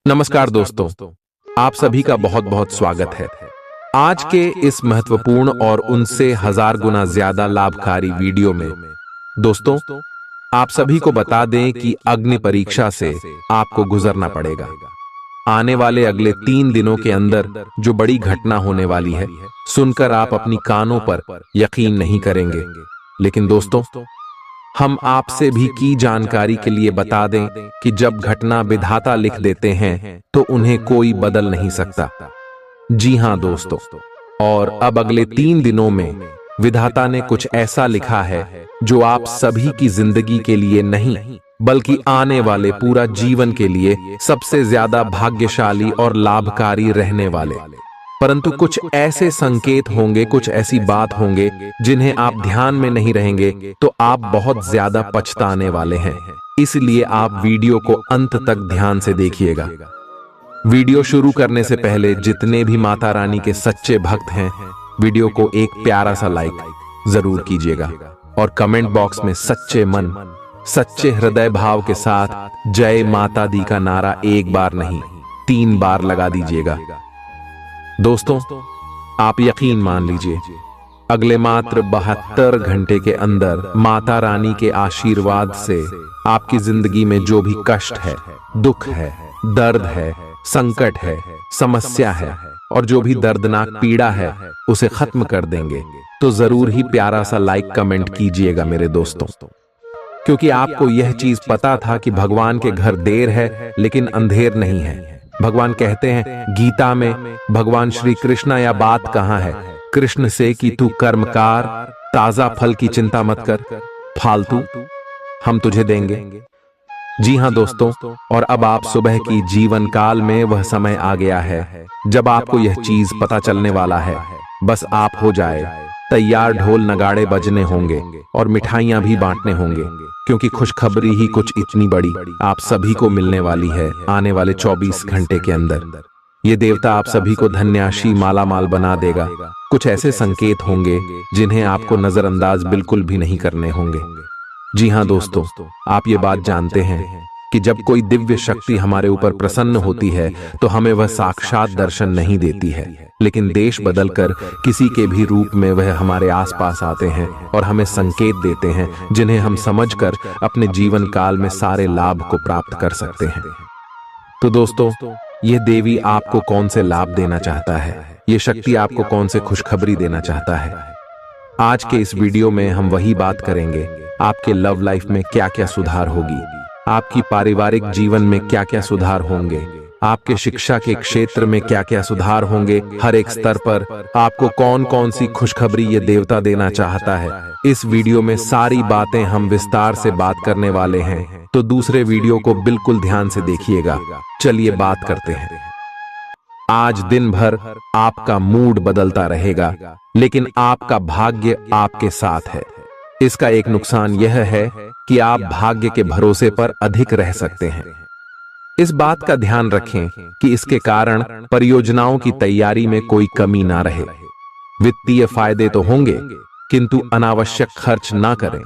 नमस्कार दोस्तों, आप सभी का बहुत बहुत स्वागत है। आज के इस महत्वपूर्ण और उनसे हजार गुना ज्यादा लाभकारी वीडियो में दोस्तों, आप सभी को बता दें कि अग्नि परीक्षा से आपको गुजरना पड़ेगा। आने वाले अगले 3 दिनों के अंदर जो बड़ी घटना होने वाली है, सुनकर आप अपनी कानों पर यकीन नहीं करेंगे। लेकिन दोस्तों, हम आपसे भी की जानकारी के लिए बता दें कि जब घटना विधाता लिख देते हैं तो उन्हें कोई बदल नहीं सकता। जी हां दोस्तों, और अब अगले 3 दिनों में विधाता ने कुछ ऐसा लिखा है जो आप सभी की जिंदगी के लिए नहीं बल्कि आने वाले पूरा जीवन के लिए सबसे ज्यादा भाग्यशाली और लाभकारी रहने वाले। परंतु कुछ ऐसे संकेत होंगे, कुछ ऐसी बात होंगे जिन्हें आप ध्यान में नहीं रहेंगे तो आप बहुत ज्यादा पछताने वाले हैं। इसलिए आप वीडियो को अंत तक ध्यान से देखिएगा। वीडियो शुरू करने से पहले जितने भी माता रानी के सच्चे भक्त हैं, वीडियो को एक प्यारा सा लाइक जरूर कीजिएगा और कमेंट बॉक्स में सच्चे मन, सच्चे हृदय भाव के साथ जय माता दी का नारा एक बार नहीं 3 बार लगा दीजिएगा। दोस्तों, आप यकीन मान लीजिए, अगले मात्र 72 घंटे के अंदर माता रानी के आशीर्वाद से आपकी जिंदगी में जो भी कष्ट है, दुख है, दर्द है, संकट है, समस्या है और जो भी दर्दनाक पीड़ा है उसे खत्म कर देंगे। तो जरूर ही प्यारा सा लाइक कमेंट कीजिएगा मेरे दोस्तों, क्योंकि आपको यह चीज पता था कि भगवान के घर देर है लेकिन अंधेर नहीं है। भगवान कहते हैं गीता में, भगवान श्री कृष्ण, या बात कहां है कृष्ण से कि तू कर्मकार, ताजा फल की चिंता मत कर, फालतू हम तुझे देंगे। जी हां दोस्तों, और अब आप सुबह की जीवन काल में वह समय आ गया है जब आपको यह चीज पता चलने वाला है। बस आप हो जाए तैयार, ढोल नगाड़े बजने होंगे और मिठाइयां भी बांटने होंगे, क्योंकि खुशखबरी ही कुछ इतनी बड़ी आप सभी को मिलने वाली है आने वाले 24 घंटे के अंदर। ये देवता आप सभी को धन्याशी माला माल बना देगा। कुछ ऐसे संकेत होंगे जिन्हें आपको नजरअंदाज बिल्कुल भी नहीं करने होंगे। जी हां दोस्तों, आप ये बात जानते हैं कि जब कोई दिव्य शक्ति हमारे ऊपर प्रसन्न होती है तो हमें वह साक्षात दर्शन नहीं देती है, लेकिन देश बदलकर किसी के भी रूप में वह हमारे आसपास आते हैं और हमें संकेत देते हैं जिन्हें हम समझकर अपने जीवन काल में सारे लाभ को प्राप्त कर सकते हैं। तो दोस्तों, यह देवी आपको कौन से लाभ देना चाहता है, यह शक्ति आपको कौन से खुशखबरी देना चाहता है, आज के इस वीडियो में हम वही बात करेंगे। आपके लव लाइफ में क्या क्या सुधार होगी, आपकी पारिवारिक जीवन में क्या क्या सुधार होंगे, आपके शिक्षा के क्षेत्र में क्या क्या सुधार होंगे, हर एक स्तर पर आपको कौन कौन सी खुशखबरी ये देवता देना चाहता है। इस वीडियो में सारी बातें हम विस्तार से बात करने वाले हैं, तो दूसरे वीडियो को बिल्कुल ध्यान से देखिएगा। चलिए बात करते हैं। आज दिन भर आपका मूड बदलता रहेगा, लेकिन आपका भाग्य आपके साथ है। इसका एक नुकसान यह है कि आप भाग्य के भरोसे पर अधिक रह सकते हैं। इस बात का ध्यान रखें कि इसके कारण परियोजनाओं की तैयारी में कोई कमी ना रहे। वित्तीय फायदे तो होंगे, किंतु अनावश्यक खर्च ना करें।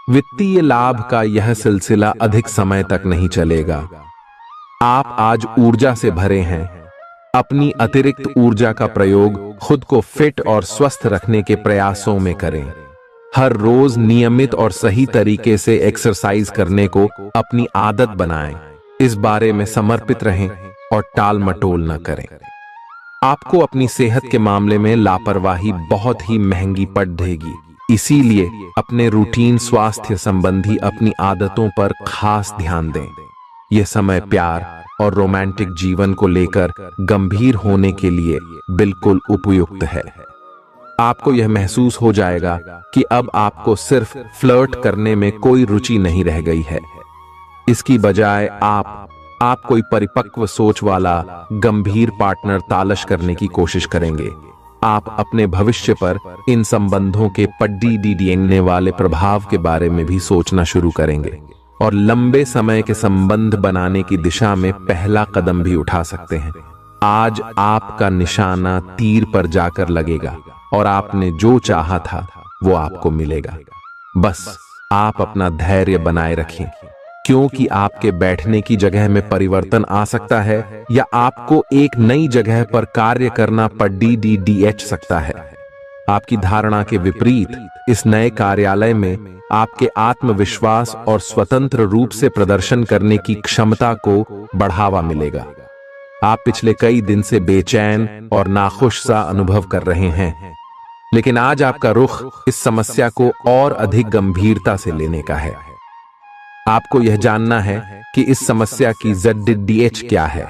वित्तीय लाभ का यह सिलसिला अधिक समय तक नहीं चलेगा। आप आज ऊर्जा से भरे हैं। अपनी अतिरिक्त ऊर्जा का प्रयोग खुद को फिट और स्वस्थ रखने के प्रयासों में करें। हर रोज नियमित और सही तरीके से एक्सरसाइज करने को अपनी आदत बनाएं। इस बारे में समर्पित रहें और टाल मटोल न करें। आपको अपनी सेहत के मामले में लापरवाही बहुत ही महंगी पड़ देगी, इसीलिए अपने रूटीन स्वास्थ्य संबंधी अपनी आदतों पर खास ध्यान दें। यह समय प्यार और रोमांटिक जीवन को लेकर गंभीर होने के लिए बिल्कुल उपयुक्त है। आपको यह महसूस हो जाएगा कि अब आपको सिर्फ फ्लर्ट करने में कोई रुचि नहीं रह गई है। इसकी बजाय आप कोई परिपक्व सोच वाला गंभीर पार्टनर तलाश करने की कोशिश करेंगे। आप अपने भविष्य पर इन संबंधों के पड़ने वाले प्रभाव के बारे में भी सोचना शुरू करेंगे और लंबे समय के संबंध बनाने की दिशा में पहला कदम भी उठा सकते हैं। आज आपका निशाना तीर पर जाकर लगेगा और आपने जो चाहा था वो आपको मिलेगा। बस आप अपना धैर्य बनाए रखें। क्योंकि आपके बैठने की जगह में परिवर्तन आ सकता है या आपको एक नई जगह पर कार्य करना पड़ सकता है। आपकी धारणा के विपरीत इस नए कार्यालय में आपके आत्मविश्वास और स्वतंत्र रूप से प्रदर्शन करने की क्षमता को बढ़ावा मिलेगा। आप पिछले कई दिन से बेचैन और नाखुश सा अनुभव कर रहे हैं, लेकिन आज आपका रुख इस समस्या को और अधिक गंभीरता से लेने का है। आपको यह जानना है कि इस समस्या की ZDH क्या है।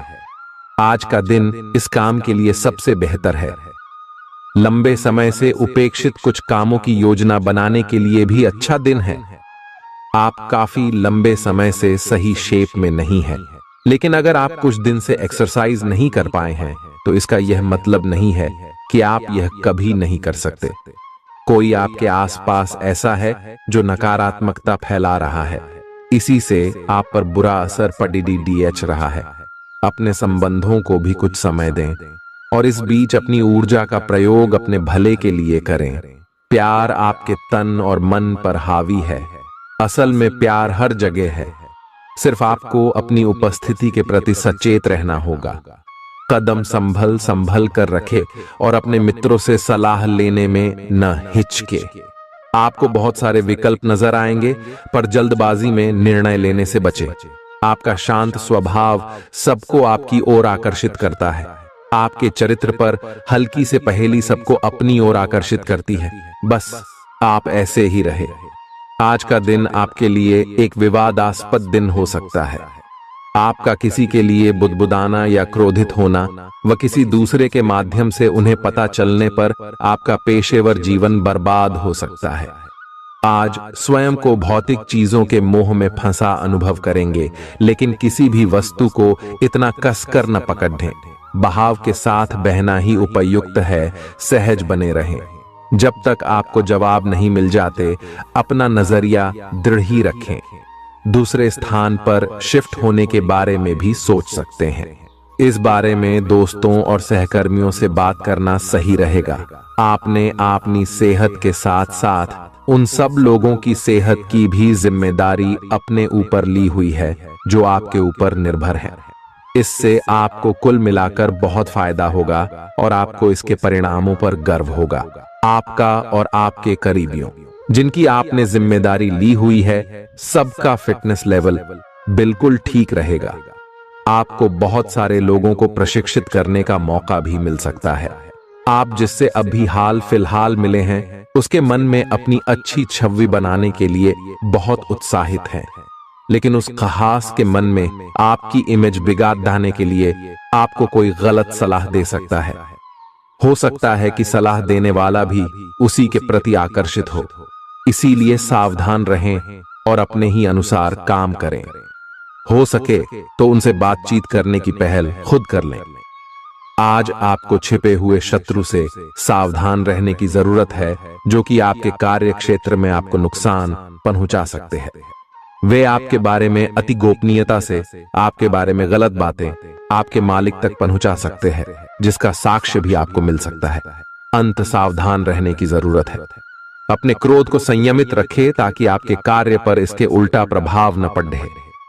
आज का दिन इस काम के लिए सबसे बेहतर है। लंबे समय से उपेक्षित कुछ कामों की योजना बनाने के लिए भी अच्छा दिन है। आप काफी लंबे समय से सही शेप में नहीं हैं, लेकिन अगर आप कुछ दिन से एक्सरसाइज नहीं कर पाए हैं तो इसका यह मतलब नहीं है कि आप यह कभी नहीं कर सकते। कोई आपके आसपास ऐसा है जो नकारात्मकता फैला रहा है, इसी से आप पर बुरा असर पड़ रहा है। अपने संबंधों को भी कुछ समय दें और इस बीच अपनी ऊर्जा का प्रयोग अपने भले के लिए करें। प्यार आपके तन और मन पर हावी है। असल में प्यार हर जगह है, सिर्फ आपको अपनी उपस्थिति के प्रति सचेत रहना होगा। कदम संभल संभल कर रखे और अपने मित्रों से सलाह लेने में न हिचके। आपको बहुत सारे विकल्प नजर आएंगे, पर जल्दबाजी में निर्णय लेने से बचें। आपका शांत स्वभाव सबको आपकी ओर आकर्षित करता है। आपके चरित्र पर हल्की से पहेली सबको अपनी ओर आकर्षित करती है। बस आप ऐसे ही रहे। आज का दिन आपके लिए एक विवादास्पद दिन हो सकता है। आपका किसी के लिए बुदबुदाना या क्रोधित होना व किसी दूसरे के माध्यम से उन्हें पता चलने पर आपका पेशेवर जीवन बर्बाद हो सकता है। आज स्वयं को भौतिक चीजों के मोह में फंसा अनुभव करेंगे, लेकिन किसी भी वस्तु को इतना कसकर न पकड़ें। बहाव के साथ बहना ही उपयुक्त है। सहज बने रहें। जब तक आपको जवाब नहीं मिल जाते, अपना नजरिया दृढ़ ही रखें। दूसरे स्थान पर शिफ्ट होने के बारे में भी सोच सकते हैं। इस बारे में दोस्तों और सहकर्मियों से बात करना सही रहेगा। आपने अपनी सेहत के साथ साथ उन सब लोगों की सेहत की भी जिम्मेदारी अपने ऊपर ली हुई है जो आपके ऊपर निर्भर है। इससे आपको कुल मिलाकर बहुत फायदा होगा और आपको इसके परिणामों पर गर्व होगा। आपका और आपके करीबियों जिनकी आपने जिम्मेदारी ली हुई है, सबका फिटनेस लेवल बिल्कुल ठीक रहेगा। आपको बहुत सारे लोगों को प्रशिक्षित करने का मौका भी मिल सकता है। आप जिससे अभी हाल फिलहाल मिले हैं, उसके मन में अपनी अच्छी छवि बनाने के लिए बहुत उत्साहित हैं, लेकिन उस खास के मन में आपकी इमेज बिगाड़ डालने के लिए आपको कोई गलत सलाह दे सकता है। हो सकता है कि सलाह देने वाला भी उसी के प्रति आकर्षित हो। इसीलिए सावधान रहें और अपने ही अनुसार काम करें। हो सके तो उनसे बातचीत करने की पहल खुद कर लें। आज आपको छिपे हुए शत्रु से सावधान रहने की जरूरत है, जो कि आपके कार्य क्षेत्र में आपको नुकसान पहुंचा सकते हैं। वे आपके बारे में अति गोपनीयता से आपके बारे में गलत बातें आपके मालिक तक पहुंचा सकते हैं, जिसका साक्ष्य भी आपको मिल सकता है। अंत सावधान रहने की जरूरत है। अपने क्रोध को संयमित रखें ताकि आपके कार्य पर इसके उल्टा प्रभाव न पड़े।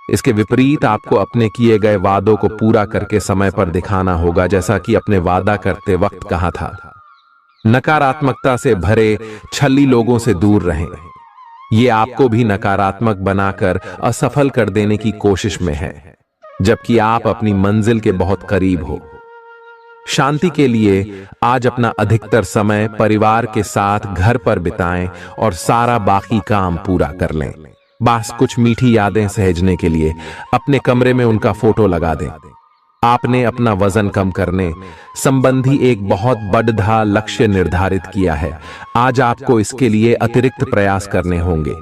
इसके विपरीत आपको अपने किए गए वादों को पूरा करके समय पर दिखाना होगा, जैसा कि अपने वादा करते वक्त कहा था। नकारात्मकता से भरे छली लोगों से दूर रहें। ये आपको भी नकारात्मक बनाकर असफल कर देने की कोशिश में है, जबकि आप अपनी मंजिल के बहुत करीब हो। शांति के लिए आज अपना अधिकतर समय परिवार के साथ घर पर बिताएं और सारा बाकी काम पूरा कर लें। बस कुछ मीठी यादें सहेजने के लिए अपने कमरे में उनका फोटो लगा दें। आपने अपना वजन कम करने संबंधी एक बहुत बड़ा लक्ष्य निर्धारित किया है। आज आपको इसके लिए अतिरिक्त प्रयास करने होंगे।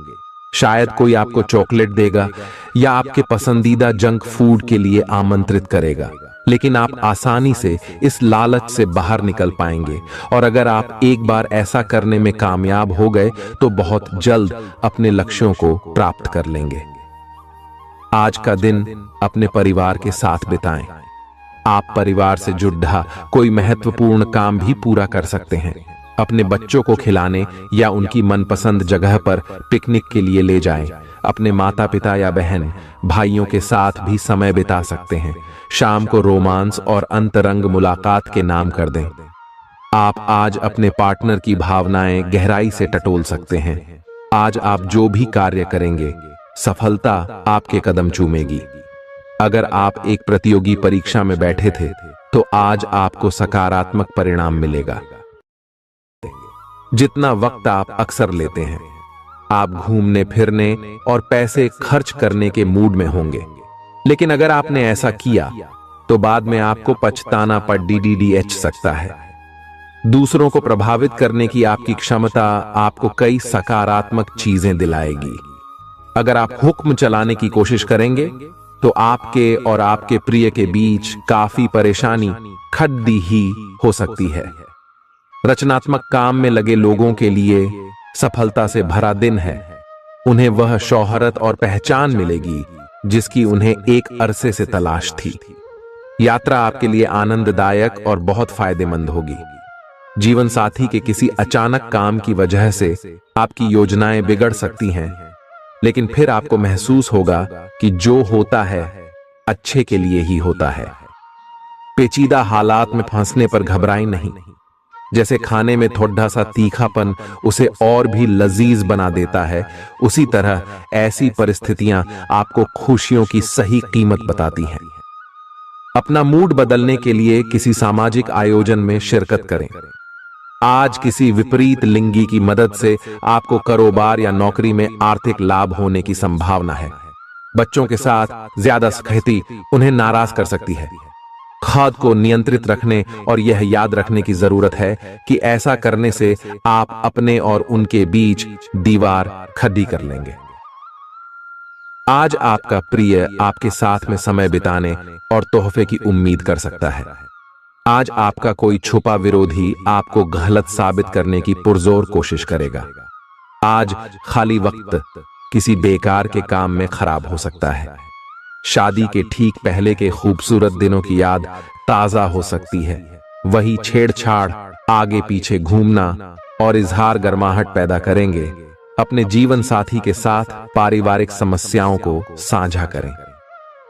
शायद कोई आपको चॉकलेट देगा या आपके पसंदीदा जंक फूड के लिए आमंत्रित करेगा, लेकिन आप आसानी से इस लालच से बाहर निकल पाएंगे। और अगर आप एक बार ऐसा करने में कामयाब हो गए तो बहुत जल्द अपने लक्ष्यों को प्राप्त कर लेंगे। आज का दिन अपने परिवार के साथ बिताएं। आप परिवार से जुड़ा कोई महत्वपूर्ण काम भी पूरा कर सकते हैं। अपने बच्चों को खिलाने या उनकी मनपसंद जगह पर पिकनिक के लिए ले जाएं। अपने माता पिता या बहन भाइयों के साथ भी समय बिता सकते हैं। शाम को रोमांस और अंतरंग मुलाकात के नाम कर दें। आप आज अपने पार्टनर की भावनाएं गहराई से टटोल सकते हैं। आज आप जो भी कार्य करेंगे, सफलता आपके कदम चूमेगी। अगर आप एक प्रतियोगी परीक्षा में बैठे थे, तो आज आपको सकारात्मक परिणाम मिलेगा। जितना वक्त आप अक्सर लेते हैं, आप घूमने फिरने और पैसे खर्च करने के मूड में होंगे, लेकिन अगर आपने ऐसा किया तो बाद में आपको पछताना पड़ DDDH सकता है। दूसरों को प्रभावित करने की आपकी क्षमता आपको कई सकारात्मक चीजें दिलाएगी। अगर आप हुक्म चलाने की कोशिश करेंगे तो आपके और आपके प्रिय के बीच काफी परेशानी खड़ी ही हो सकती है। रचनात्मक काम में लगे लोगों के लिए सफलता से भरा दिन है। उन्हें वह शोहरत और पहचान मिलेगी जिसकी उन्हें एक अरसे से तलाश थी। यात्रा आपके लिए आनंददायक और बहुत फायदेमंद होगी। जीवन साथी के किसी अचानक काम की वजह से आपकी योजनाएं बिगड़ सकती हैं, लेकिन फिर आपको महसूस होगा कि जो होता है अच्छे के लिए ही होता है। पेचीदा हालात में फंसने पर घबराएं नहीं। जैसे खाने में थोड़ा सा तीखापन उसे और भी लजीज बना देता है, उसी तरह ऐसी परिस्थितियां आपको खुशियों की सही कीमत बताती हैं। अपना मूड बदलने के लिए किसी सामाजिक आयोजन में शिरकत करें। आज किसी विपरीत लिंगी की मदद से आपको कारोबार या नौकरी में आर्थिक लाभ होने की संभावना है। बच्चों के साथ ज्यादा सख्ती उन्हें नाराज कर सकती है। खुद को नियंत्रित रखने और यह याद रखने की जरूरत है कि ऐसा करने से आप अपने और उनके बीच दीवार खड़ी कर लेंगे। आज आपका प्रिय आपके साथ में समय बिताने और तोहफे की उम्मीद कर सकता है। आज आपका कोई छुपा विरोधी आपको गलत साबित करने की पुरजोर कोशिश करेगा। आज खाली वक्त किसी बेकार के काम में खराब हो सकता है। शादी के ठीक पहले के खूबसूरत दिनों की याद ताजा हो सकती है। वही छेड़छाड़, आगे पीछे घूमना और इजहार गर्माहट पैदा करेंगे। अपने जीवन साथी के साथ पारिवारिक समस्याओं को साझा करें।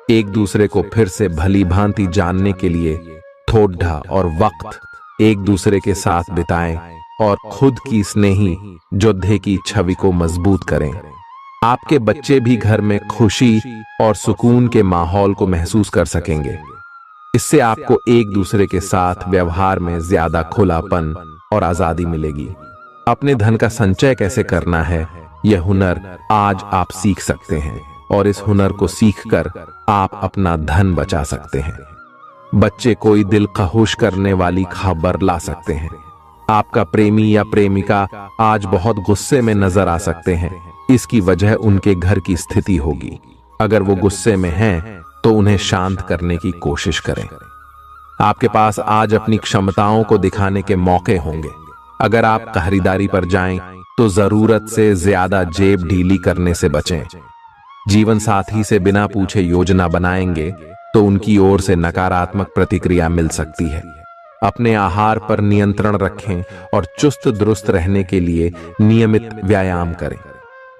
एक दूसरे को फिर से भली भांति जानने के लिए थोड़ा और वक्त एक दूसरे के साथ बिताएं और खुद की स्नेही योद्धे की छवि को मजबूत करें। आपके बच्चे भी घर में खुशी और सुकून के माहौल को महसूस कर सकेंगे। इससे आपको एक दूसरे के साथ व्यवहार में ज्यादा खुलापन और आजादी मिलेगी। अपने धन का संचय कैसे करना है, यह हुनर आज आप सीख सकते हैं और इस हुनर को सीखकर आप अपना धन बचा सकते हैं। बच्चे कोई दिल खहुश करने वाली खबर ला सकते हैं। आपका प्रेमी या प्रेमिका आज बहुत गुस्से में नजर आ सकते हैं। इसकी वजह उनके घर की स्थिति होगी। अगर वो गुस्से में हैं, तो उन्हें शांत करने की कोशिश करें। आपके पास आज अपनी क्षमताओं को दिखाने के मौके होंगे। अगर आप खरीदारी पर जाएं, तो जरूरत से ज्यादा जेब ढीली करने से बचें। जीवन साथी से बिना पूछे योजना बनाएंगे तो उनकी ओर से नकारात्मक प्रतिक्रिया मिल सकती है। अपने आहार पर नियंत्रण रखें और चुस्त दुरुस्त रहने के लिए नियमित व्यायाम करें।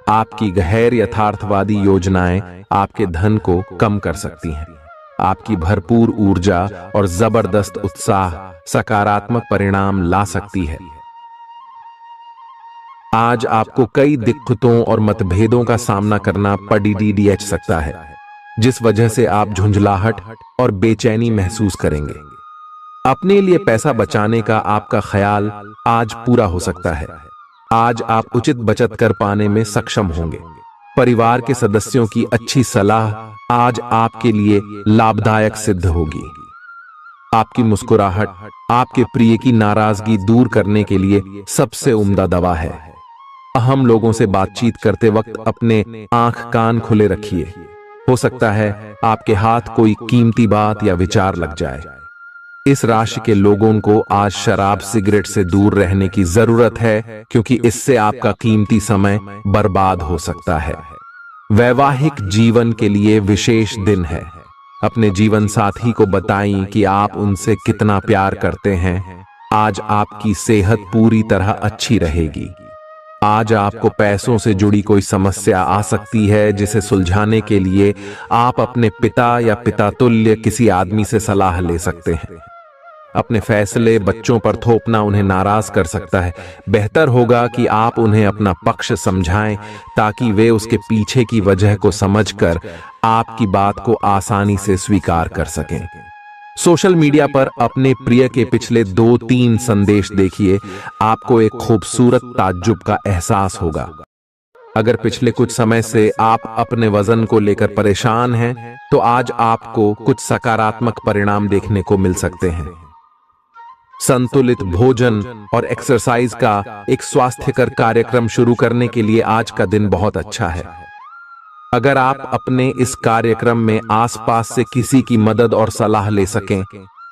आपकी गैर यथार्थवादी योजनाएं आपके धन को कम कर सकती हैं। आपकी भरपूर ऊर्जा और जबरदस्त उत्साह सकारात्मक परिणाम ला सकती है। आज आपको कई दिक्कतों और मतभेदों का सामना करना पड़ सकता है, जिस वजह से आप झुंझलाहट और बेचैनी महसूस करेंगे। अपने लिए पैसा बचाने का आपका ख्याल आज पूरा हो सकता है। आज आप उचित बचत कर पाने में सक्षम होंगे। परिवार के सदस्यों की अच्छी सलाह आज आपके लिए लाभदायक सिद्ध होगी। आपकी मुस्कुराहट आपके प्रिय की नाराजगी दूर करने के लिए सबसे उम्दा दवा है। अहम लोगों से बातचीत करते वक्त अपने आंख कान खुले रखिए। हो सकता है आपके हाथ कोई कीमती बात या विचार लग जाए। इस राशि के लोगों को आज शराब सिगरेट से दूर रहने की जरूरत है, क्योंकि इससे आपका कीमती समय बर्बाद हो सकता है। वैवाहिक जीवन के लिए विशेष दिन है। अपने जीवन साथी को बताएं कि आप उनसे कितना प्यार करते हैं। आज आपकी सेहत पूरी तरह अच्छी रहेगी। आज आपको पैसों से जुड़ी कोई समस्या आ सकती है, जिसे सुलझाने के लिए आप अपने पिता या पितातुल्य किसी आदमी से सलाह ले सकते हैं। अपने फैसले बच्चों पर थोपना उन्हें नाराज कर सकता है। बेहतर होगा कि आप उन्हें अपना पक्ष समझाएं, ताकि वे उसके पीछे की वजह को समझकर आपकी बात को आसानी से स्वीकार कर सकें। सोशल मीडिया पर अपने प्रिय के पिछले 2-3 संदेश देखिए, आपको एक खूबसूरत ताज्जुब का एहसास होगा। अगर पिछले कुछ समय से आप अपने वजन को लेकर परेशान हैं, तो आज आपको कुछ सकारात्मक परिणाम देखने को मिल सकते हैं। संतुलित भोजन और एक्सरसाइज का एक स्वास्थ्यकर कार्यक्रम शुरू करने के लिए आज का दिन बहुत अच्छा है। अगर आप अपने इस कार्यक्रम में आसपास से किसी की मदद और सलाह ले सकें,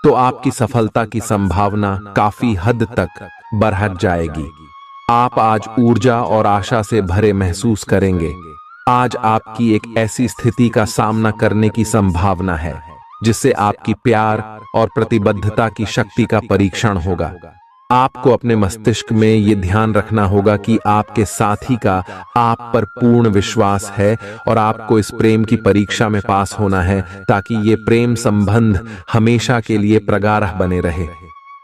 तो आपकी सफलता की संभावना काफी हद तक बढ़ जाएगी। आप आज ऊर्जा और आशा से भरे महसूस करेंगे। आज आपकी एक ऐसी स्थिति का सामना करने की संभावना है जिससे आपकी प्यार और प्रतिबद्धता की शक्ति का परीक्षण होगा। आपको अपने मस्तिष्क में यह ध्यान रखना होगा कि आपके साथी का आप पर पूर्ण विश्वास है और आपको इस प्रेम की परीक्षा में पास होना है, ताकि ये प्रेम संबंध हमेशा के लिए प्रगाढ़ बने रहे।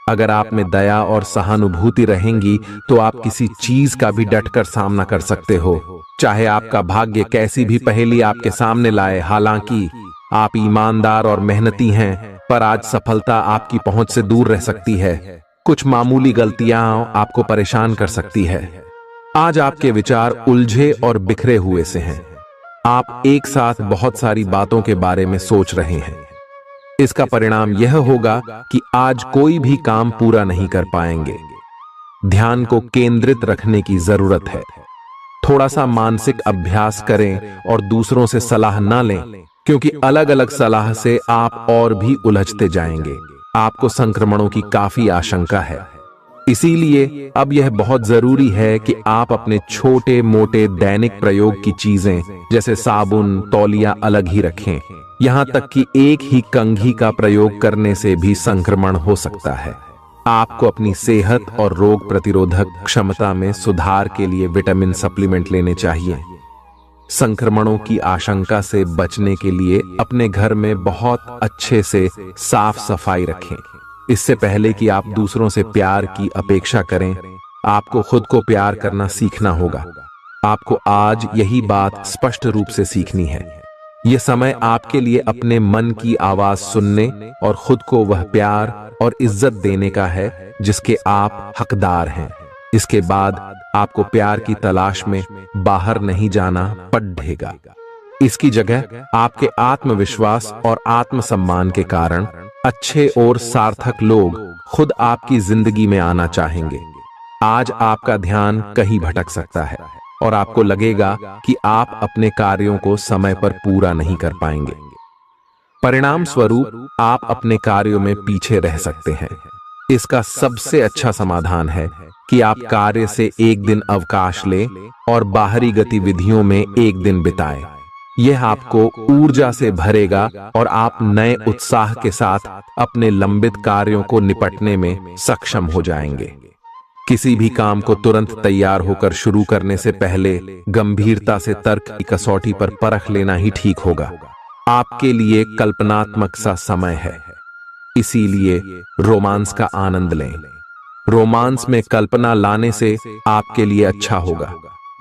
अगर आप में दया और सहानुभूति रहेंगी, तो आप किसी चीज का भी डटकर सामना कर सकते हो, चाहे आपका भाग्य कैसी भी पहेली आपके सामने लाए। हालांकि आप ईमानदार और मेहनती हैं, पर आज सफलता आपकी पहुंच से दूर रह सकती है। कुछ मामूली गलतियां आपको परेशान कर सकती है। आज आपके विचार उलझे और बिखरे हुए से हैं। आप एक साथ बहुत सारी बातों के बारे में सोच रहे हैं। इसका परिणाम यह होगा कि आज कोई भी काम पूरा नहीं कर पाएंगे। ध्यान को केंद्रित रखने की जरूरत है। थोड़ा सा मानसिक अभ्यास करें और दूसरों से सलाह ना लें, क्योंकि अलग अलग सलाह से आप और भी उलझते जाएंगे। आपको संक्रमणों की काफी आशंका है, इसीलिए अब यह बहुत जरूरी है कि आप अपने छोटे मोटे दैनिक प्रयोग की चीजें जैसे साबुन, तौलिया अलग ही रखें। यहां तक कि एक ही कंघी का प्रयोग करने से भी संक्रमण हो सकता है। आपको अपनी सेहत और रोग प्रतिरोधक क्षमता में सुधार के लिए विटामिन सप्लीमेंट लेने चाहिए। संक्रमणों की आशंका से बचने के लिए अपने घर में बहुत अच्छे से साफ सफाई रखें। इससे पहले कि आप दूसरों से प्यार की अपेक्षा करें, आपको खुद को प्यार करना सीखना होगा। आपको आज यही बात स्पष्ट रूप से सीखनी है। यह समय आपके लिए अपने मन की आवाज सुनने और खुद को वह प्यार और इज्जत देने का है जिसके आप हकदार हैं। इसके बाद आपको प्यार की तलाश में बाहर नहीं जाना पड़ेगा। इसकी जगह आपके आत्मविश्वास और आत्मसम्मान के कारण अच्छे और सार्थक लोग खुद आपकी जिंदगी में आना चाहेंगे। आज आपका ध्यान कहीं भटक सकता है और आपको लगेगा कि आप अपने कार्यों को समय पर पूरा नहीं कर पाएंगे। परिणाम स्वरूप आप अपने कार्यों में पीछे रह सकते हैं। इसका सबसे अच्छा समाधान है कि आप कार्य से एक दिन अवकाश लें और बाहरी गतिविधियों में एक दिन बिताएं। यह आपको ऊर्जा से भरेगा और आप नए उत्साह के साथ अपने लंबित कार्यों को निपटने में सक्षम हो जाएंगे। किसी भी काम को तुरंत तैयार होकर शुरू करने से पहले गंभीरता से तर्क की कसौटी पर परख लेना ही ठीक होगा। आपके लिए कल्पनात्मक सा समय है, इसीलिए रोमांस का आनंद लें। रोमांस में कल्पना लाने से आपके लिए अच्छा होगा,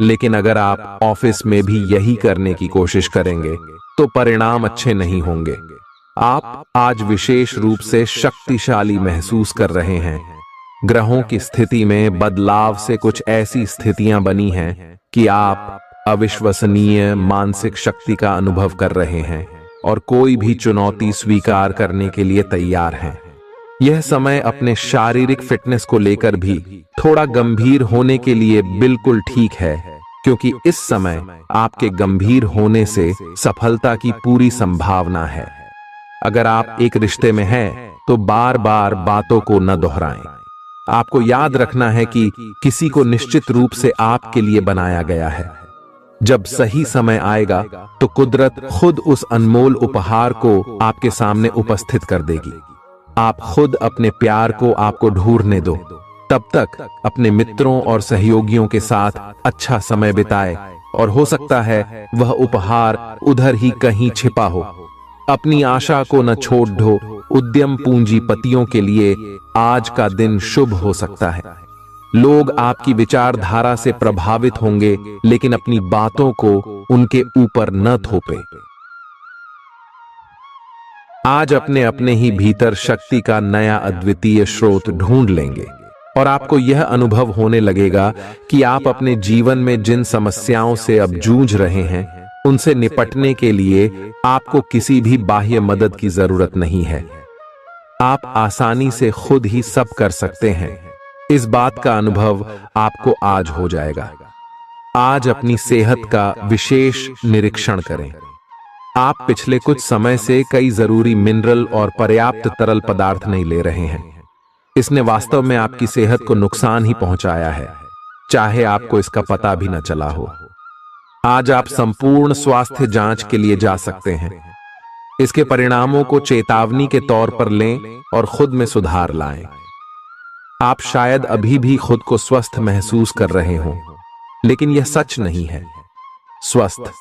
लेकिन अगर आप ऑफिस में भी यही करने की कोशिश करेंगे तो परिणाम अच्छे नहीं होंगे। आप आज विशेष रूप से शक्तिशाली महसूस कर रहे हैं। ग्रहों की स्थिति में बदलाव से कुछ ऐसी स्थितियां बनी हैं कि आप अविश्वसनीय मानसिक शक्ति का अनुभव कर रहे हैं और कोई भी चुनौती स्वीकार करने के लिए तैयार हैं। यह समय अपने शारीरिक फिटनेस को लेकर भी थोड़ा गंभीर होने के लिए बिल्कुल ठीक है, क्योंकि इस समय आपके गंभीर होने से सफलता की पूरी संभावना है। अगर आप एक रिश्ते में हैं, तो बार बार बातों को न दोहराएं। आपको याद रखना है कि किसी को निश्चित रूप से आपके लिए बनाया गया है। जब सही समय आएगा तो कुदरत खुद उस अनमोल उपहार को आपके सामने उपस्थित कर देगी। आप खुद अपने प्यार को आपको ढूंढने दो, तब तक अपने मित्रों और सहयोगियों के साथ अच्छा समय बिताए और हो सकता है वह उपहार उधर ही कहीं छिपा हो। अपनी आशा को न छोड़ दो। उद्यम पूंजीपतियों के लिए आज का दिन शुभ हो सकता है। लोग आपकी विचारधारा से प्रभावित होंगे, लेकिन अपनी बातों को उनके ऊपर न थोपे। आज अपने अपने ही भीतर शक्ति का नया अद्वितीय स्रोत ढूंढ लेंगे और आपको यह अनुभव होने लगेगा कि आप अपने जीवन में जिन समस्याओं से अब जूझ रहे हैं, उनसे निपटने के लिए आपको किसी भी बाह्य मदद की जरूरत नहीं है। आप आसानी से खुद ही सब कर सकते हैं। इस बात का अनुभव आपको आज हो जाएगा। आज अपनी सेहत का विशेष निरीक्षण करें। आप पिछले कुछ समय से कई जरूरी मिनरल और पर्याप्त तरल पदार्थ नहीं ले रहे हैं। इसने वास्तव में आपकी सेहत को नुकसान ही पहुंचाया है, चाहे आपको इसका पता भी न चला हो। आज आप संपूर्ण स्वास्थ्य जांच के लिए जा सकते हैं। इसके परिणामों को चेतावनी के तौर पर लें और खुद में सुधार लाएं। आप शायद अभी भी खुद को स्वस्थ महसूस कर रहे हों, लेकिन यह सच नहीं है। स्वस्थ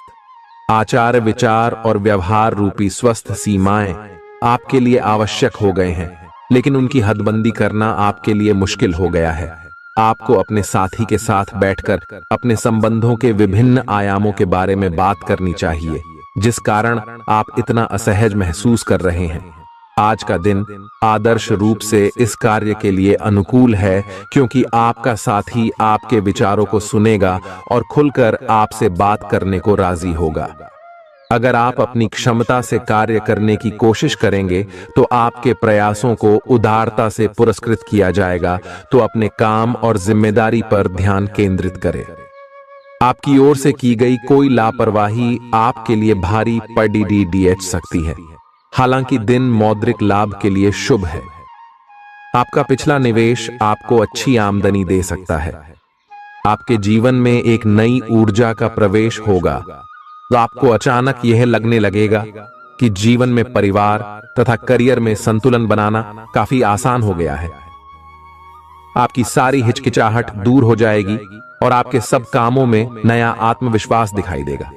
आचार, विचार और व्यवहार रूपी स्वस्थ सीमाएं आपके लिए आवश्यक हो गए हैं, लेकिन उनकी हदबंदी करना आपके लिए मुश्किल हो गया है। आपको अपने साथी के साथ बैठकर अपने संबंधों के विभिन्न आयामों के बारे में बात करनी चाहिए, जिस कारण आप इतना असहज महसूस कर रहे हैं। आज का दिन आदर्श रूप से इस कार्य के लिए अनुकूल है, क्योंकि आपका साथी आपके विचारों को सुनेगा और खुलकर आपसे बात करने को राजी होगा। अगर आप अपनी क्षमता से कार्य करने की कोशिश करेंगे तो आपके प्रयासों को उदारता से पुरस्कृत किया जाएगा। तो अपने काम और जिम्मेदारी पर ध्यान केंद्रित करें। आपकी ओर से की गई कोई लापरवाही आपके लिए भारी पड़ सकती है। हालांकि दिन मौद्रिक लाभ के लिए शुभ है। आपका पिछला निवेश आपको अच्छी आमदनी दे सकता है। आपके जीवन में एक नई ऊर्जा का प्रवेश होगा, तो आपको अचानक यह लगने लगेगा कि जीवन में परिवार तथा करियर में संतुलन बनाना काफी आसान हो गया है। आपकी सारी हिचकिचाहट दूर हो जाएगी और आपके सब कामों में नया आत्मविश्वास दिखाई देगा।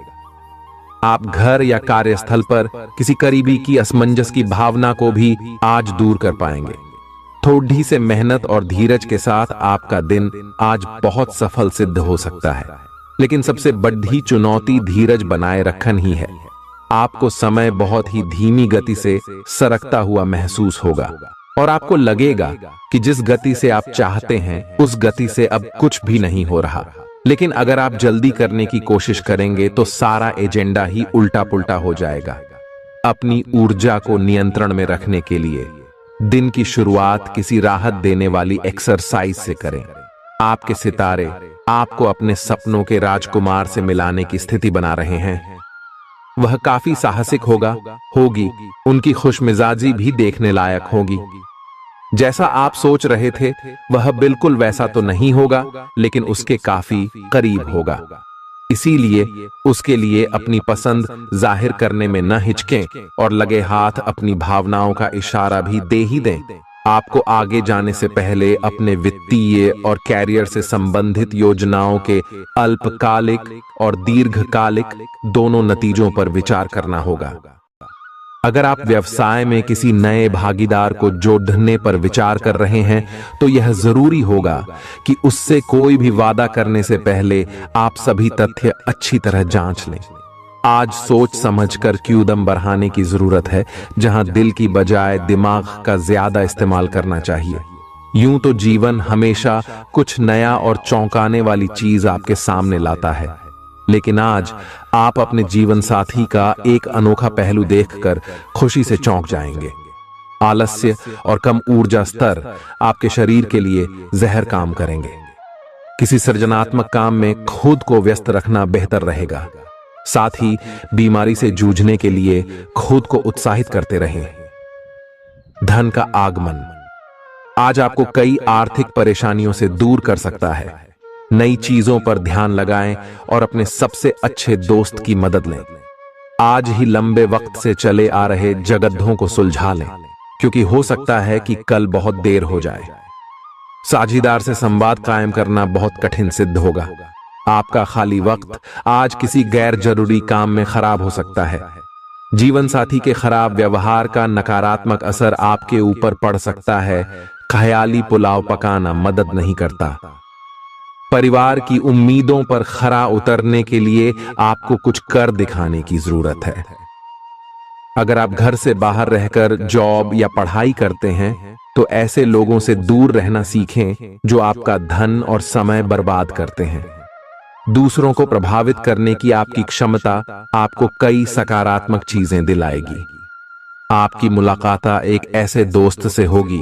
आप घर या कार्यस्थल पर किसी करीबी की असमंजस की भावना को भी आज दूर कर पाएंगे। थोड़ी से मेहनत और धीरज के साथ आपका दिन आज बहुत सफल सिद्ध हो सकता है, लेकिन सबसे बड़ी चुनौती धीरज बनाए रखना ही है। आपको समय बहुत ही धीमी गति से सरकता हुआ महसूस होगा और आपको लगेगा कि जिस गति से आप चाहते हैं उस गति से अब कुछ भी नहीं हो रहा। लेकिन अगर आप जल्दी करने की कोशिश करेंगे तो सारा एजेंडा ही उल्टा पुल्टा हो जाएगा। अपनी ऊर्जा को नियंत्रण में रखने के लिए दिन की शुरुआत किसी राहत देने वाली एक्सरसाइज से करें। आपके सितारे आपको अपने सपनों के राजकुमार से मिलाने की स्थिति बना रहे हैं। वह काफी साहसिक होगी। उनकी खुशमिजाजी भी देखने लायक होगी। जैसा आप सोच रहे थे वह बिल्कुल वैसा तो नहीं होगा, लेकिन उसके काफी करीब होगा। इसीलिए उसके लिए अपनी पसंद जाहिर करने में न हिचकें और लगे हाथ अपनी भावनाओं का इशारा भी दे ही दें। आपको आगे जाने से पहले अपने वित्तीय और कैरियर से संबंधित योजनाओं के अल्पकालिक और दीर्घकालिक दोनों नतीजों पर विचार करना होगा। अगर आप व्यवसाय में किसी नए भागीदार को जोड़ने पर विचार कर रहे हैं तो यह जरूरी होगा कि उससे कोई भी वादा करने से पहले आप सभी तथ्य अच्छी तरह जांच लें। आज सोच समझकर कदम बढ़ाने की जरूरत है, जहां दिल की बजाय दिमाग का ज्यादा इस्तेमाल करना चाहिए। यूं तो जीवन हमेशा कुछ नया और चौंकाने वाली चीज आपके सामने लाता है, लेकिन आज आप अपने जीवन साथी का एक अनोखा पहलू देखकर खुशी से चौंक जाएंगे। आलस्य और कम ऊर्जा स्तर आपके शरीर के लिए जहर काम करेंगे। किसी सृजनात्मक काम में खुद को व्यस्त रखना बेहतर रहेगा। साथ ही बीमारी से जूझने के लिए खुद को उत्साहित करते रहें। धन का आगमन आज आपको कई आर्थिक परेशानियों से दूर कर सकता है। नई चीजों पर ध्यान लगाएं और अपने सबसे अच्छे दोस्त की मदद लें। आज ही लंबे वक्त से चले आ रहे जगद्धों को सुलझा लें, क्योंकि हो सकता है कि कल बहुत देर हो जाए। साझीदार से संवाद कायम करना बहुत कठिन सिद्ध होगा। आपका खाली वक्त आज किसी गैर जरूरी काम में खराब हो सकता है। जीवन साथी के खराब व्यवहार का नकारात्मक असर आपके ऊपर पड़ सकता है। ख्याली पुलाव पकाना मदद नहीं करता। परिवार की उम्मीदों पर खरा उतरने के लिए आपको कुछ कर दिखाने की जरूरत है। अगर आप घर से बाहर रहकर जॉब या पढ़ाई करते हैं तो ऐसे लोगों से दूर रहना सीखें जो आपका धन और समय बर्बाद करते हैं। दूसरों को प्रभावित करने की आपकी क्षमता आपको कई सकारात्मक चीजें दिलाएगी। आपकी मुलाकात एक ऐसे दोस्त से होगी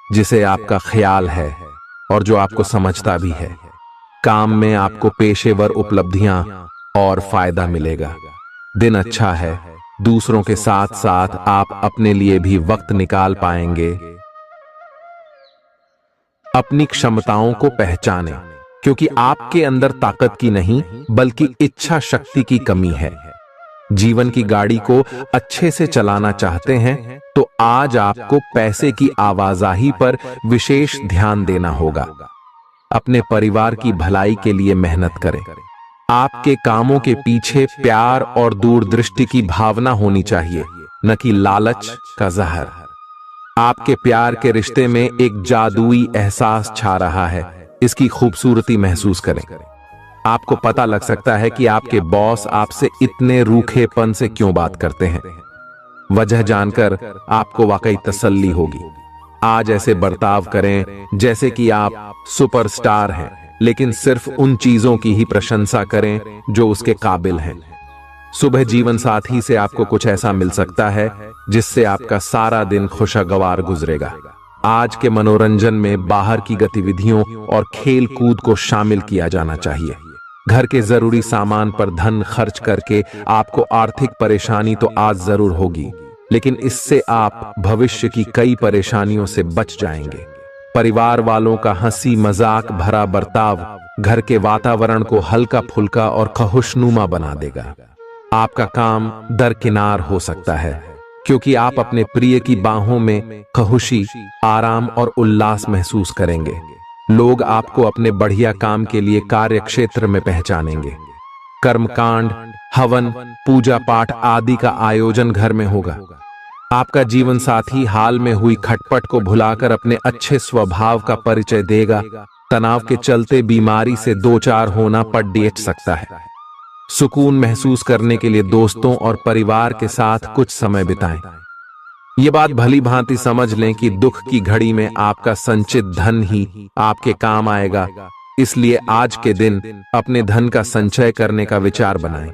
जिसे आपका ख्याल है और जो आपको समझता भी है। काम में आपको पेशेवर उपलब्धियां और फायदा मिलेगा। दिन अच्छा है। दूसरों के साथ साथ आप अपने लिए भी वक्त निकाल पाएंगे। अपनी क्षमताओं को पहचानें, क्योंकि आपके अंदर ताकत की नहीं बल्कि इच्छा शक्ति की कमी है। जीवन की गाड़ी को अच्छे से चलाना चाहते हैं तो आज आपको पैसे की आवाजाही पर विशेष ध्यान देना होगा। अपने परिवार की भलाई के लिए मेहनत करें। आपके कामों के पीछे प्यार और दूरदृष्टि की भावना होनी चाहिए, न कि लालच का जहर। आपके प्यार के रिश्ते में एक जादुई एहसास छा रहा है। इसकी खूबसूरती महसूस करें। आपको पता लग सकता है कि आपके बॉस आपसे इतने रूखेपन से क्यों बात करते हैं। वजह जानकर आपको वाकई तसल्ली होगी। आज ऐसे बर्ताव करें जैसे कि आप सुपरस्टार हैं, लेकिन सिर्फ उन चीजों की ही प्रशंसा करें जो उसके काबिल हैं। सुबह जीवन साथी से आपको कुछ ऐसा मिल सकता है जिससे आपका सारा दिन खुशगवार गुजरेगा। आज के मनोरंजन में बाहर की गतिविधियों और खेल कूद को शामिल किया जाना चाहिए। घर के जरूरी सामान पर धन खर्च करके आपको आर्थिक परेशानी तो आज जरूर होगी, लेकिन इससे आप भविष्य की कई परेशानियों से बच जाएंगे। परिवार वालों का हंसी मजाक भरा बर्ताव घर के वातावरण को हल्का फुल्का और खुशनुमा बना देगा। आपका काम दरकिनार हो सकता है, क्योंकि आप अपने प्रिय की बाहों में खुशी, आराम और उल्लास महसूस करेंगे। लोग आपको अपने बढ़िया काम के लिए कार्य क्षेत्र में पहचानेंगे। कर्मकांड, हवन, पूजा पाठ आदि का आयोजन घर में होगा। आपका जीवन साथी हाल में हुई खटपट को भुलाकर अपने अच्छे स्वभाव का परिचय देगा। तनाव के चलते बीमारी से दो चार होना पड़ सकता है। सुकून महसूस करने के लिए दोस्तों और परिवार के साथ कुछ समय बिताएं। ये बात भली भांति समझ लें कि दुख की घड़ी में आपका संचित धन ही आपके काम आएगा। इसलिए आज के दिन अपने धन का संचय करने का विचार बनाएं।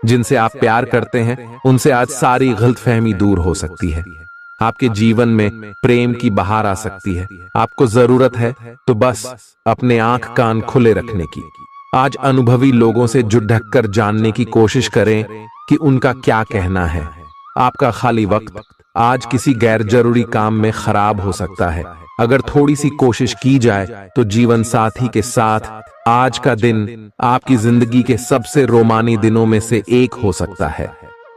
जिनसे आप प्यार करते हैं उनसे आज सारी गलतफहमी दूर हो सकती है। आपके जीवन में प्रेम की बहार आ सकती है। आपको जरूरत है तो बस अपने आंख कान खुले रखने की। आज अनुभवी लोगों से जुड़कर कर जानने की कोशिश करें कि उनका क्या कहना है। आपका खाली वक्त आज किसी गैर जरूरी काम में खराब हो सकता है। अगर थोड़ी सी कोशिश की जाए तो जीवन साथी के साथ आज का दिन आपकी जिंदगी के सबसे रोमानी दिनों में से एक हो सकता है।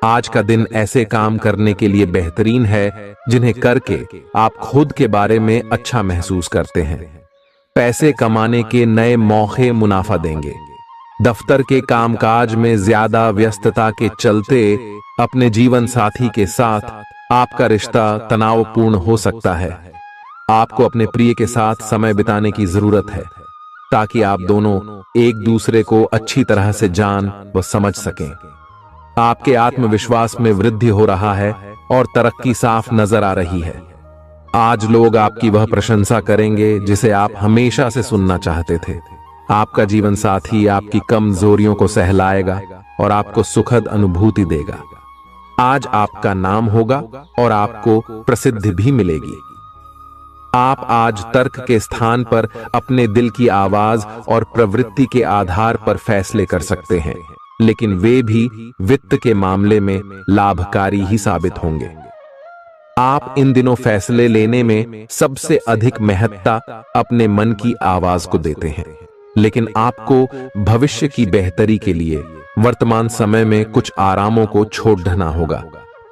आज का दिन ऐसे काम करने के लिए बेहतरीन है जिन्हें करके आप खुद के बारे में अच्छा महसूस करते हैं। पैसे कमाने के नए मौके मुनाफा देंगे। दफ्तर के कामकाज में ज्यादा व्यस्तता के चलते अपने जीवन साथी के साथ आपका रिश्ता तनावपूर्ण हो सकता है। आपको अपने प्रिय के साथ समय बिताने की जरूरत है ताकि आप दोनों एक दूसरे को अच्छी तरह से जान व समझ सकें। आपके आत्मविश्वास में वृद्धि हो रहा है और तरक्की साफ नजर आ रही है। आज लोग आपकी वह प्रशंसा करेंगे जिसे आप हमेशा से सुनना चाहते थे। आपका जीवन साथी आपकी कमजोरियों को सहलाएगा और आपको सुखद अनुभूति देगा। आज आपका नाम होगा और आपको प्रसिद्धि भी मिलेगी। आप आज तर्क के स्थान पर अपने दिल की आवाज और प्रवृत्ति के आधार पर फैसले कर सकते हैं, लेकिन वे भी वित्त के मामले में लाभकारी ही साबित होंगे। आप इन दिनों फैसले लेने में सबसे अधिक महत्ता अपने मन की आवाज को देते हैं, लेकिन आपको भविष्य की बेहतरी के लिए वर्तमान समय में कुछ आरामों को छोड़ देना होगा।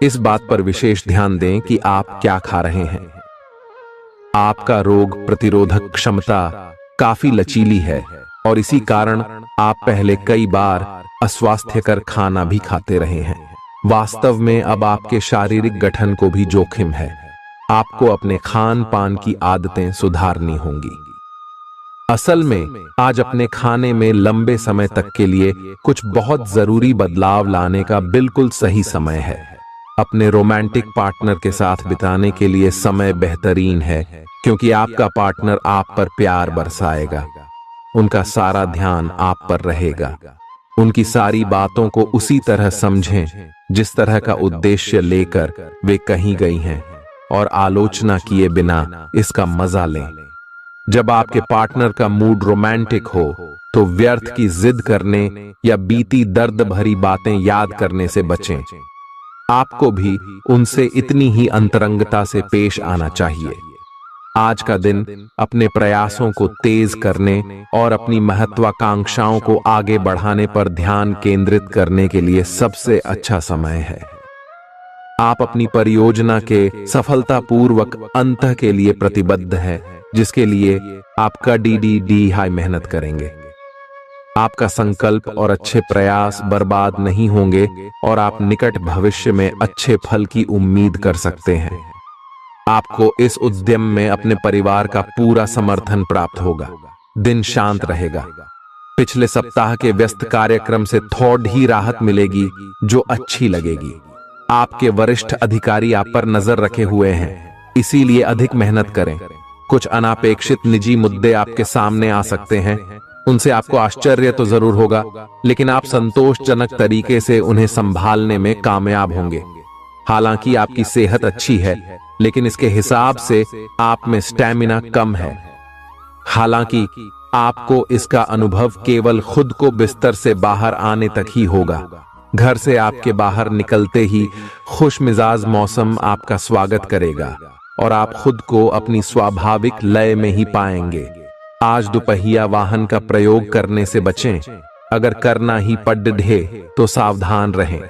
इस बात पर विशेष ध्यान दें कि आप क्या खा रहे हैं। आपका रोग प्रतिरोधक क्षमता काफी लचीली है और इसी कारण आप पहले कई बार अस्वास्थ्यकर खाना भी खाते रहे हैं। वास्तव में अब आपके शारीरिक गठन को भी जोखिम है। आपको अपने खान पान की आदतें सुधारनी होंगी। असल में आज अपने खाने में लंबे समय तक के लिए कुछ बहुत जरूरी बदलाव लाने का बिल्कुल सही समय है। अपने रोमांटिक पार्टनर के साथ बिताने के लिए समय बेहतरीन है, क्योंकि आपका पार्टनर आप पर प्यार बरसाएगा। उनका सारा ध्यान आप पर रहेगा। उनकी सारी बातों को उसी तरह समझें जिस तरह का उद्देश्य लेकर वे कहीं गई हैं, और आलोचना किए बिना इसका मजा लें। जब आपके पार्टनर का मूड रोमांटिक हो तो व्यर्थ की जिद करने या बीती दर्द भरी बातें याद करने से बचें। आपको भी उनसे इतनी ही अंतरंगता से पेश आना चाहिए। आज का दिन अपने प्रयासों को तेज करने और अपनी महत्वाकांक्षाओं को आगे बढ़ाने पर ध्यान केंद्रित करने के लिए सबसे अच्छा समय है। आप अपनी परियोजना के सफलतापूर्वक अंत के लिए प्रतिबद्ध हैं, जिसके लिए आपका डी हाई मेहनत करेंगे। आपका संकल्प और अच्छे प्रयास बर्बाद नहीं होंगे और आप निकट भविष्य में अच्छे फल की उम्मीद कर सकते हैं। आपको इस उद्यम में अपने परिवार का पूरा समर्थन प्राप्त होगा। दिन शांत रहेगा। पिछले सप्ताह के व्यस्त कार्यक्रम से थोड़ी ही राहत मिलेगी जो अच्छी लगेगी। आपके वरिष्ठ अधिकारी आप पर नजर रखे हुए हैं, इसीलिए अधिक मेहनत करें। कुछ अनापेक्षित निजी मुद्दे आपके सामने आ सकते हैं। उनसे आपको आश्चर्य तो जरूर होगा, लेकिन आप संतोषजनक तरीके से उन्हें संभालने में कामयाब होंगे। हालांकि आपकी सेहत अच्छी है, लेकिन इसके हिसाब से आप में स्टैमिना कम है। हालांकि आपको इसका अनुभव केवल खुद को बिस्तर से बाहर आने तक ही होगा। घर से आपके बाहर निकलते ही खुशमिजाज मौसम आपका स्वागत करेगा और आप खुद को अपनी स्वाभाविक लय में ही पाएंगे। आज दुपहिया वाहन का प्रयोग करने से बचें। अगर करना ही पड़े तो सावधान रहें।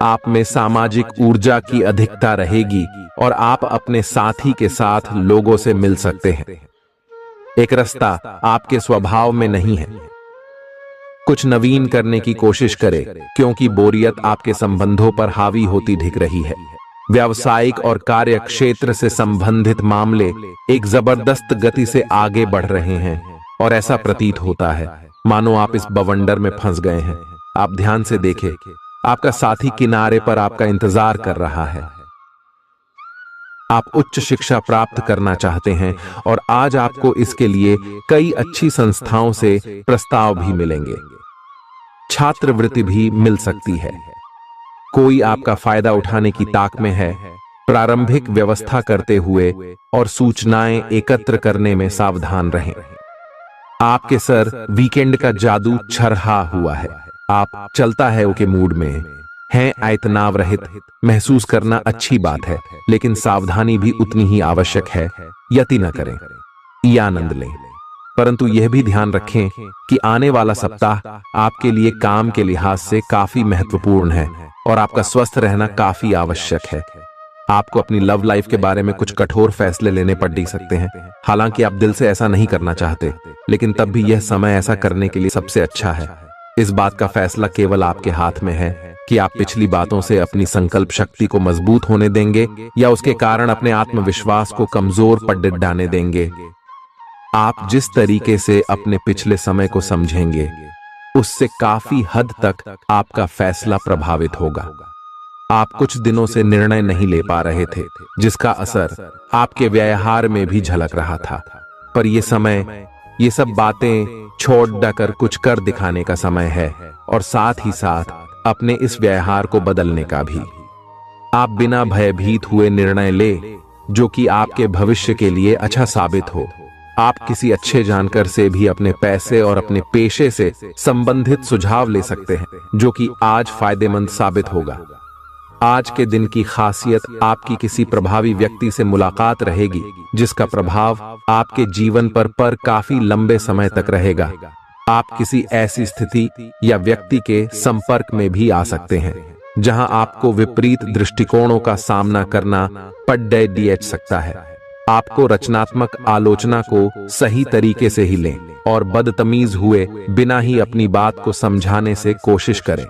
आप में सामाजिक ऊर्जा की अधिकता रहेगी और आप अपने साथी के साथ लोगों से मिल सकते हैं। एक रास्ता आपके स्वभाव में नहीं है। कुछ नवीन करने की कोशिश करें, क्योंकि बोरियत आपके संबंधों पर हावी होती दिख रही है। व्यावसायिक और कार्य क्षेत्र से संबंधित मामले एक जबरदस्त गति से आगे बढ़ रहे हैं और ऐसा प्रतीत होता है मानो आप इस बवंडर में फंस गए हैं। आप ध्यान से देखें, आपका साथी किनारे पर आपका इंतजार कर रहा है। आप उच्च शिक्षा प्राप्त करना चाहते हैं और आज आपको इसके लिए कई अच्छी संस्थाओं से प्रस्ताव भी मिलेंगे। छात्रवृत्ति भी मिल सकती है। कोई आपका फायदा उठाने की ताक में है। प्रारंभिक व्यवस्था करते हुए और सूचनाएं एकत्र करने में सावधान रहें। आपके सर वीकेंड का जादू छरहा हुआ है। आप चलता है के मूड में हैं। आयतनाव रहित महसूस करना अच्छी बात है, लेकिन सावधानी भी उतनी ही आवश्यक है। यति न करें, ये आनंद लें, परंतु यह भी ध्यान रखें कि आने वाला सप्ताह आपके लिए काम के लिहाज से काफी महत्वपूर्ण है और आपका स्वस्थ रहना काफी आवश्यक है। आपको अपनी लव लाइफ के बारे में कुछ कठोर फैसले लेने पड़ सकते हैं। हालांकि आप दिल से ऐसा नहीं करना चाहते, लेकिन तब भी यह समय ऐसा करने के लिए सबसे अच्छा है। इस बात का फैसला केवल आपके हाथ में है कि आप पिछली बातों से अपनी संकल्प शक्ति को मजबूत होने देंगे या उसके कारण अपने आत्मविश्वास को कमजोर पड़ डालने देंगे। आप जिस तरीके से अपने पिछले समय को समझेंगे, उससे काफी हद तक आपका फैसला प्रभावित होगा। आप कुछ दिनों से निर्णय नहीं ले पा रहे थे, जिसका असर आपके व्यवहार में भी झलक रहा था। पर यह समय, ये सब बातें छोड़ कर कुछ कर दिखाने का समय है और साथ ही साथ अपने इस व्यवहार को बदलने का भी। आप बिना भयभीत हुए निर्णय ले जो कि आपके भविष्य के लिए अच्छा साबित हो। आप किसी अच्छे जानकार से भी अपने पैसे और अपने पेशे से संबंधित सुझाव ले सकते हैं, जो कि आज फायदेमंद साबित होगा। आज के दिन की खासियत आपकी किसी प्रभावी व्यक्ति से मुलाकात रहेगी, जिसका प्रभाव आपके जीवन पर काफी लंबे समय तक रहेगा। आप किसी ऐसी स्थिति या व्यक्ति के संपर्क में भी आ सकते हैं जहां आपको विपरीत दृष्टिकोणों का सामना करना पड़ सकता है। आपको रचनात्मक आलोचना को सही तरीके से ही लें और बदतमीज हुए बिना ही अपनी बात को समझाने से कोशिश करें।